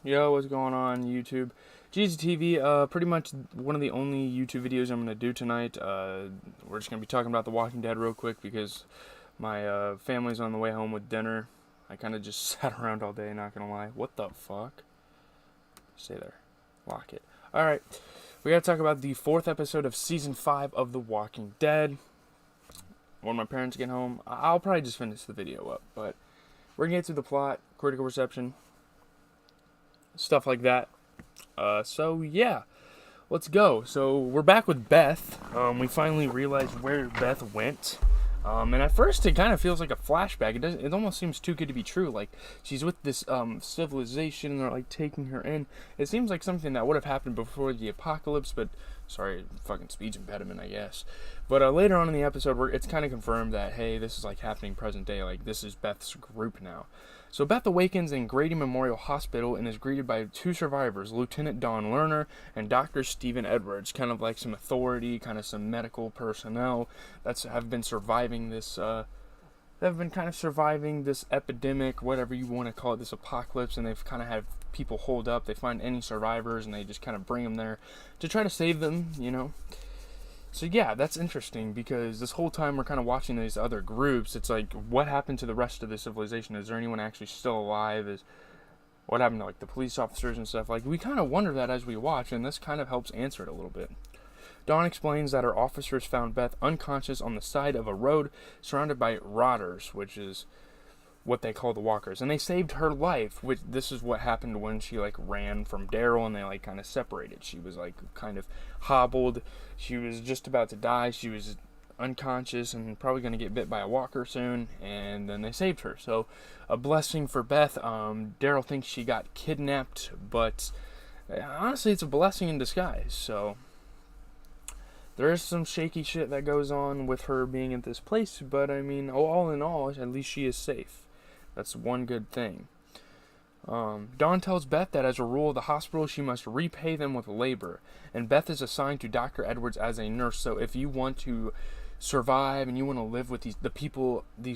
Yo, what's going on YouTube? GZTV, pretty much one of the only YouTube videos I'm going to do tonight. We're just going to be talking about The Walking Dead real quick because my family's on the way home with dinner. I kind of just sat around all day, not going to lie. What the fuck? Stay there. Lock it. Alright, we got to talk about the 4th episode of Season 5 of The Walking Dead. When my parents get home, I'll probably just finish the video up, but we're going to get to the plot, critical reception, stuff like that. So yeah, let's go. So we're back with Beth. We finally realized where Beth went. And at first it kind of feels like a flashback. It almost seems too good to be true. Like she's with this civilization and they're like taking her in. It seems like something that would have happened before the apocalypse, but sorry, fucking speech impediment, I guess. But later on in the episode, it's kind of confirmed that, hey, this is like happening present day. Like this is Beth's group now. So Beth awakens in Grady Memorial Hospital and is greeted by 2 survivors, Lieutenant Dawn Lerner and Dr. Stephen Edwards, kind of like some authority, kind of some medical personnel have been surviving this, epidemic, whatever you want to call it, this apocalypse, and they've kind of had people hold up. They find any survivors and they just kind of bring them there to try to save them, you know. So yeah, that's interesting because this whole time we're kind of watching these other groups. It's like, what happened to the rest of the civilization? Is there anyone actually still alive? What happened to like the police officers and stuff? Like we kind of wonder that as we watch, and this kind of helps answer it a little bit. Dawn explains that her officers found Beth unconscious on the side of a road surrounded by rotters, which is what they call the walkers, and they saved her life. Which this is what happened when she like ran from Daryl and they like kind of separated. She was like kind of hobbled. She was just about to die. She was unconscious and probably going to get bit by a walker soon, and then they saved her. So a blessing for Beth. Daryl thinks she got kidnapped, but honestly it's a blessing in disguise. So there is some shaky shit that goes on with her being in this place, but I mean, all in all, at least she is safe. That's one good thing. Dawn tells Beth that as a rule of the hospital, she must repay them with labor, and Beth is assigned to Dr. Edwards as a nurse. So if you want to survive and you want to live with these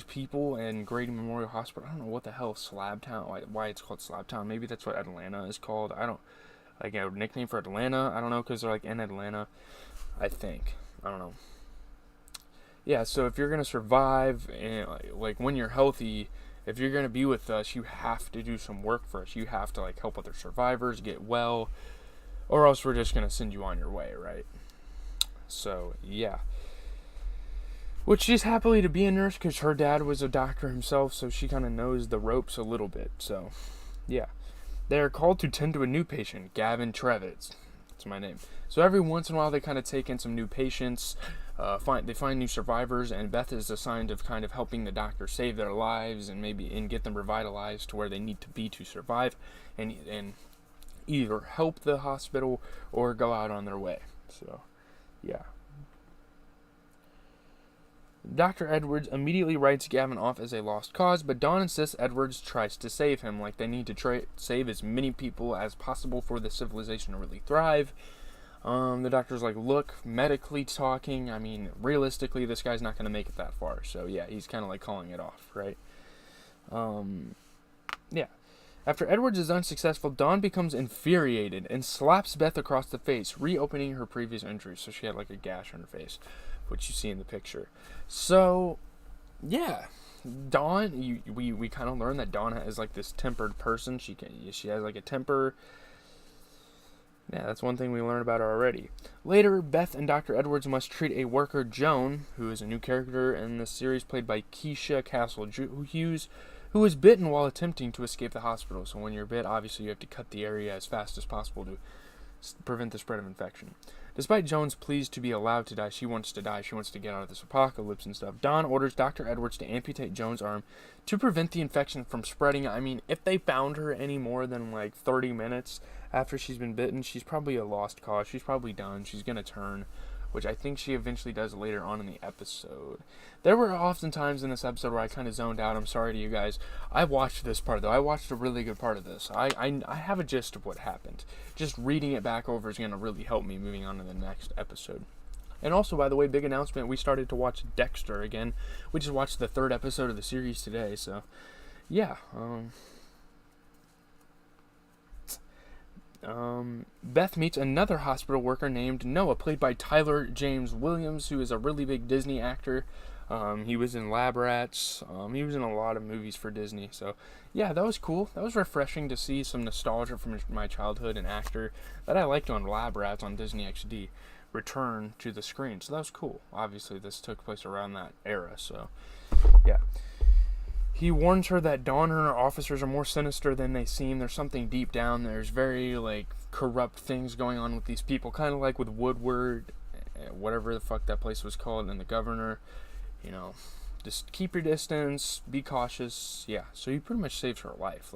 people in Grady Memorial Hospital, I don't know what the hell Slabtown, why it's called Slabtown. Maybe that's what Atlanta is called. I don't like a nickname for Atlanta. I don't know, because they're like in Atlanta, I think. I don't know. Yeah, so if you're gonna survive and like when you're healthy, if you're going to be with us, you have to do some work for us. You have to like help other survivors get well, or else we're just going to send you on your way, right? So, yeah. Which she's happily to be a nurse because her dad was a doctor himself, so she kind of knows the ropes a little bit. So, yeah. They are called to tend to a new patient, Gavin Trevitz. That's my name. So every once in a while they kind of take in some new patients. They find new survivors, and Beth is assigned of kind of helping the doctor save their lives and get them revitalized to where they need to be to survive, and either help the hospital or go out on their way. So, yeah. Dr. Edwards immediately writes Gavin off as a lost cause, but Dawn insists Edwards tries to save him, like they need to save as many people as possible for the civilization to really thrive. The doctor's like, look, medically talking, I mean, realistically, this guy's not going to make it that far. So, yeah, he's kind of like calling it off, right? Yeah. After Edwards is unsuccessful, Dawn becomes infuriated and slaps Beth across the face, reopening her previous injuries. So she had like a gash on her face, which you see in the picture. So, yeah. Dawn, we kind of learn that Dawn is like this tempered person. She has like a temper. Yeah, that's one thing we learned about her already. Later, Beth and Dr. Edwards must treat a worker, Joan, who is a new character in the series played by Keisha Castle-Hughes, who was bitten while attempting to escape the hospital. So when you're bit, obviously you have to cut the area as fast as possible to prevent the spread of infection. Despite Joan's pleas to be allowed to die, she wants to die. She wants to get out of this apocalypse and stuff. Dawn orders Dr. Edwards to amputate Joan's arm to prevent the infection from spreading. I mean, if they found her any more than like 30 minutes after she's been bitten, she's probably a lost cause. She's probably done. She's going to turn, which I think she eventually does later on in the episode. There were often times in this episode where I kind of zoned out. I'm sorry to you guys. I watched this part, though. I watched a really good part of this. I have a gist of what happened. Just reading it back over is going to really help me moving on to the next episode. And also, by the way, big announcement, we started to watch Dexter again. We just watched the 3rd episode of the series today, so yeah. Beth meets another hospital worker named Noah, played by Tyler James Williams, who is a really big Disney actor. He was in Lab Rats. He was in a lot of movies for Disney. So, yeah, that was cool. That was refreshing to see some nostalgia from my childhood. An actor that I liked on Lab Rats on Disney XD return to the screen. So that was cool. Obviously, this took place around that era. So, yeah. He warns her that Dawn and her officers are more sinister than they seem. There's something deep down. There's very, corrupt things going on with these people. Kind of like with Woodward, whatever the fuck that place was called, and the governor. Just keep your distance, be cautious. Yeah, so he pretty much saves her life,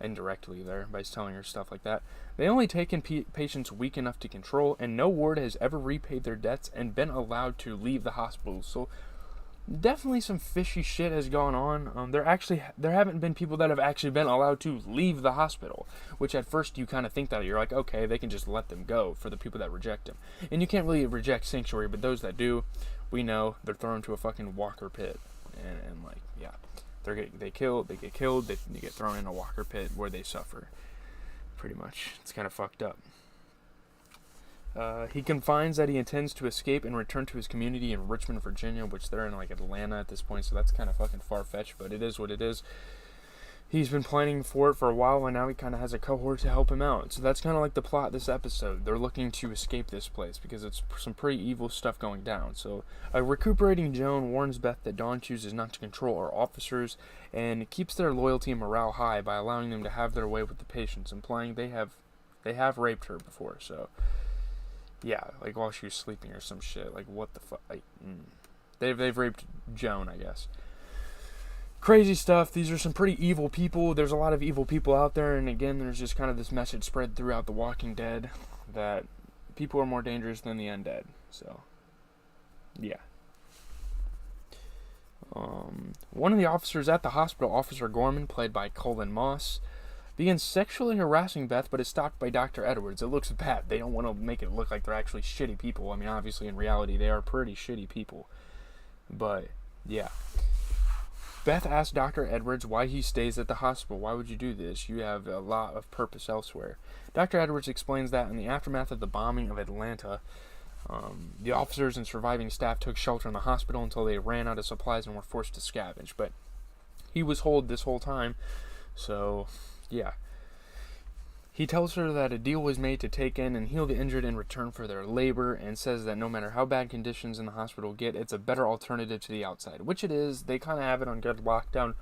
indirectly there, by telling her stuff like that. They only take in patients weak enough to control, and no ward has ever repaid their debts and been allowed to leave the hospital. So, definitely some fishy shit has gone on. There haven't been people that have actually been allowed to leave the hospital, which at first you kind of think that you're like, okay, they can just let them go for the people that reject them. And you can't really reject sanctuary, but those that do, we know they're thrown to a fucking walker pit, and yeah, they get killed, they get thrown in a walker pit where they suffer. Pretty much, it's kind of fucked up. He confides that he intends to escape and return to his community in Richmond, Virginia, which they're in Atlanta at this point, so that's kind of fucking far-fetched, but it is what it is. He's been planning for it for a while, and now he kind of has a cohort to help him out. So that's kind of the plot of this episode. They're looking to escape this place because it's some pretty evil stuff going down. So recuperating Joan warns Beth that Dawn chooses not to control her officers and keeps their loyalty and morale high by allowing them to have their way with the patients, implying they have raped her before. So yeah, while she was sleeping or some shit. What the fuck? They've raped Joan, I guess. Crazy stuff. These are some pretty evil people. There's a lot of evil people out there, and again, there's just kind of this message spread throughout The Walking Dead that people are more dangerous than the undead. So, yeah. One of the officers at the hospital, Officer Gorman, played by Colin Moss, begins sexually harassing Beth, but is stopped by Dr. Edwards. It looks bad. They don't want to make it look like they're actually shitty people. I mean, obviously, in reality, they are pretty shitty people. But, yeah. Beth asks Dr. Edwards why he stays at the hospital. Why would you do this? You have a lot of purpose elsewhere. Dr. Edwards explains that in the aftermath of the bombing of Atlanta, the officers and surviving staff took shelter in the hospital until they ran out of supplies and were forced to scavenge. But he was holed this whole time, so yeah. He tells her that a deal was made to take in and heal the injured in return for their labor, and says that no matter how bad conditions in the hospital get, it's a better alternative to the outside, which it is. They kind of have it on good lockdown.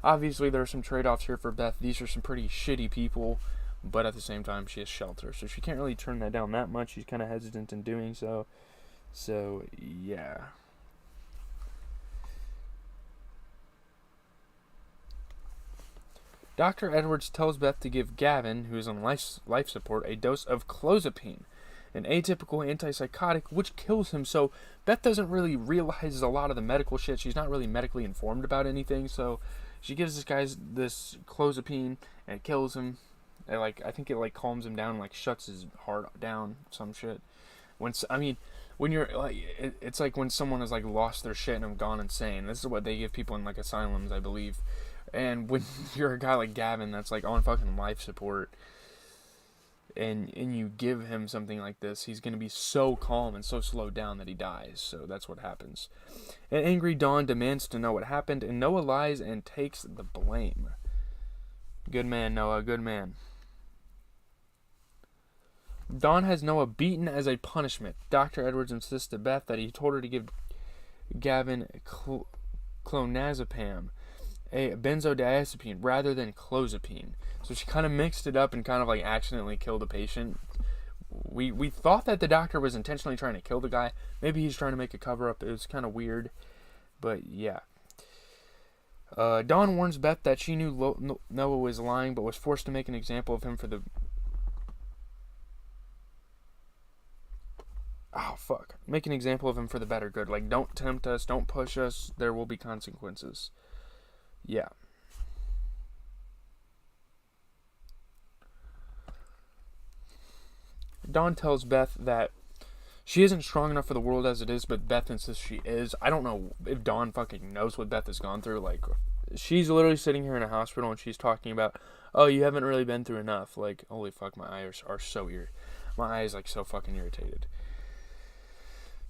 Obviously, there are some trade-offs here for Beth. These are some pretty shitty people, but at the same time, she has shelter, so she can't really turn that down that much. She's kind of hesitant in doing so. So, yeah. Dr. Edwards tells Beth to give Gavin, who is on life support, a dose of clozapine, an atypical antipsychotic, which kills him. So Beth doesn't really realize a lot of the medical shit. She's not really medically informed about anything. So she gives this guy this clozapine, and it kills him. I think it calms him down, shuts his heart down, some shit. When you're it's like when someone has lost their shit and have gone insane. This is what they give people in asylums, I believe. And when you're a guy like Gavin that's on fucking life support, and you give him something like this, he's going to be so calm and so slowed down that he dies. So that's what happens. An angry Dawn demands to know what happened, and Noah lies and takes the blame. Good man, Noah, good man. Dawn has Noah beaten as a punishment. Dr. Edwards insists to Beth that he told her to give Gavin clonazepam, a benzodiazepine, rather than clozapine. So she kind of mixed it up and kind of accidentally killed a patient. We thought that the doctor was intentionally trying to kill the guy. Maybe he's trying to make a cover-up. It was kind of weird. But yeah. Dawn warns Beth that she knew Noah was lying, but was forced to make an example of him for the... Make an example of him for the better good. Don't tempt us, don't push us, there will be consequences. Yeah. Dawn tells Beth that she isn't strong enough for the world as it is, but Beth insists she is. I don't know if Dawn fucking knows what Beth has gone through. She's literally sitting here in a hospital and she's talking about, oh, you haven't really been through enough. Like, holy fuck, my eyes are so my eyes like so fucking irritated.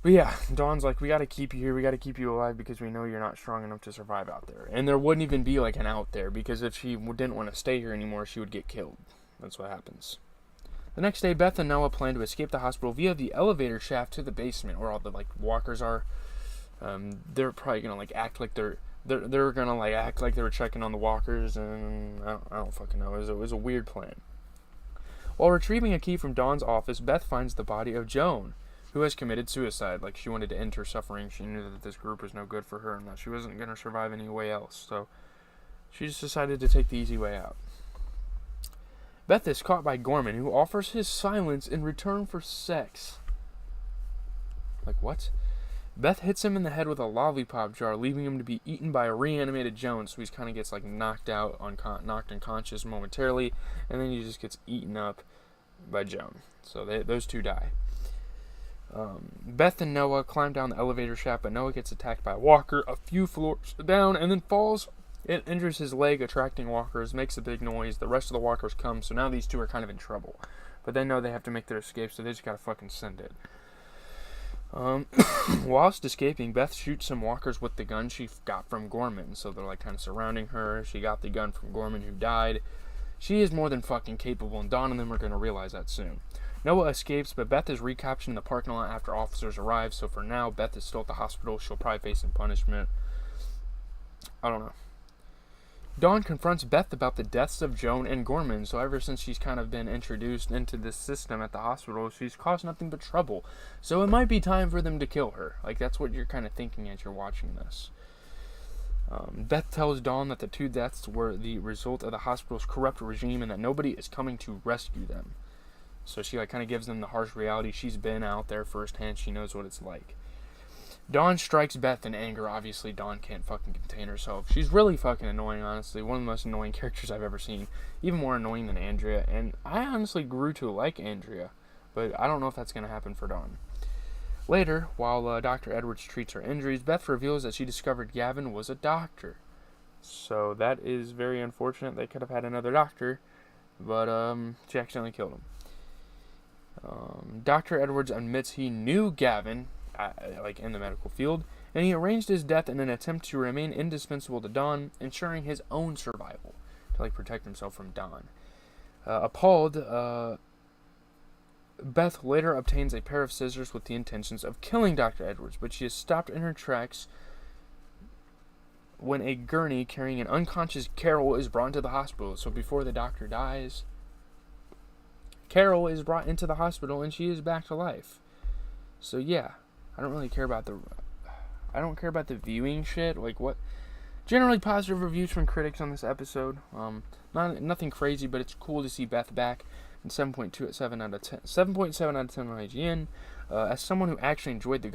But yeah, Dawn's like, we gotta keep you here, we gotta keep you alive because we know you're not strong enough to survive out there. And there wouldn't even be like an out there, because if she didn't want to stay here anymore, she would get killed. That's what happens. The next day, Beth and Noah plan to escape the hospital via the elevator shaft to the basement where all the like walkers are. They're probably gonna like act like they're gonna like act like they were checking on the walkers, and I don't fucking know. It was a weird plan. While retrieving a key from Dawn's office, Beth finds the body of Joan, who has committed suicide. Like, she wanted to end her suffering. She knew that this group was no good for her and that she wasn't going to survive any way else. So she just decided to take the easy way out. Beth is caught by Gorman, who offers his silence in return for sex. Like, what? Beth hits him in the head with a lollipop jar, leaving him to be eaten by a reanimated Joan. So he kind of gets like knocked unconscious momentarily, and then he just gets eaten up by Joan. So those two die. Beth and Noah climb down the elevator shaft, but Noah gets attacked by a walker a few floors down and then falls. It injures his leg, attracting walkers, makes a big noise. The rest of the walkers come, so now these two are kind of in trouble. But they know they have to make their escape, so they just gotta fucking send it. Whilst escaping, Beth shoots some walkers with the gun she got from Gorman, so they're like kind of surrounding her. She got the gun from Gorman, who died. She is more than fucking capable, and Dawn and them are going to realize that soon. Noah escapes, but Beth is recaptured in the parking lot after officers arrive, so for now, Beth is still at the hospital. She'll probably face some punishment. I don't know. Dawn confronts Beth about the deaths of Joan and Gorman, so ever since she's kind of been introduced into this system at the hospital, she's caused nothing but trouble. So it might be time for them to kill her. Like, that's what you're kind of thinking as you're watching this. Beth tells Dawn that the two deaths were the result of the hospital's corrupt regime and that nobody is coming to rescue them. So she like kind of gives them the harsh reality. She's been out there firsthand. She knows what it's like. Dawn strikes Beth in anger. Obviously, Dawn can't fucking contain herself. She's really fucking annoying, honestly. One of the most annoying characters I've ever seen. Even more annoying than Andrea. And I honestly grew to like Andrea. But I don't know if that's going to happen for Dawn. Later, while Dr. Edwards treats her injuries, Beth reveals that she discovered Gavin was a doctor. So that is very unfortunate. They could have had another doctor, but she accidentally killed him. Dr. Edwards admits he knew Gavin, like in the medical field, and he arranged his death in an attempt to remain indispensable to Dawn, ensuring his own survival, to like protect himself from Dawn. Appalled, Beth later obtains a pair of scissors with the intentions of killing Dr. Edwards, but she is stopped in her tracks when a gurney carrying an unconscious Carol is brought into the hospital. So before the doctor dies, Carol is brought into the hospital and she is back to life. So yeah, I don't care about the viewing shit. Like, what? Generally positive reviews from critics on this episode. Nothing crazy, but it's cool to see Beth back. And 7.7 out of 10. 7.7 out of 10 on IGN. As someone who actually enjoyed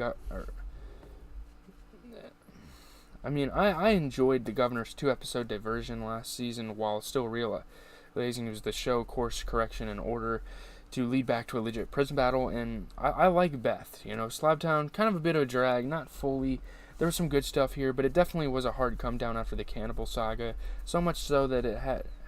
I enjoyed the Governor's 2-episode diversion last season while still realizing it was the show course correction in order to lead back to a legit prison battle. And I like Beth. Slabtown, kind of a bit of a drag, not fully. There was some good stuff here, but it definitely was a hard come down after the cannibal saga. So much so that it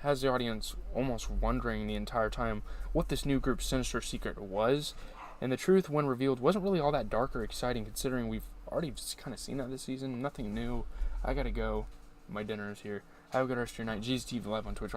has the audience almost wondering the entire time what this new group's sinister secret was. And the truth, when revealed, wasn't really all that dark or exciting, considering we've already kind of seen that this season. Nothing new. I gotta go. My dinner is here. Have a good rest of your night. GZTV Live on Twitch.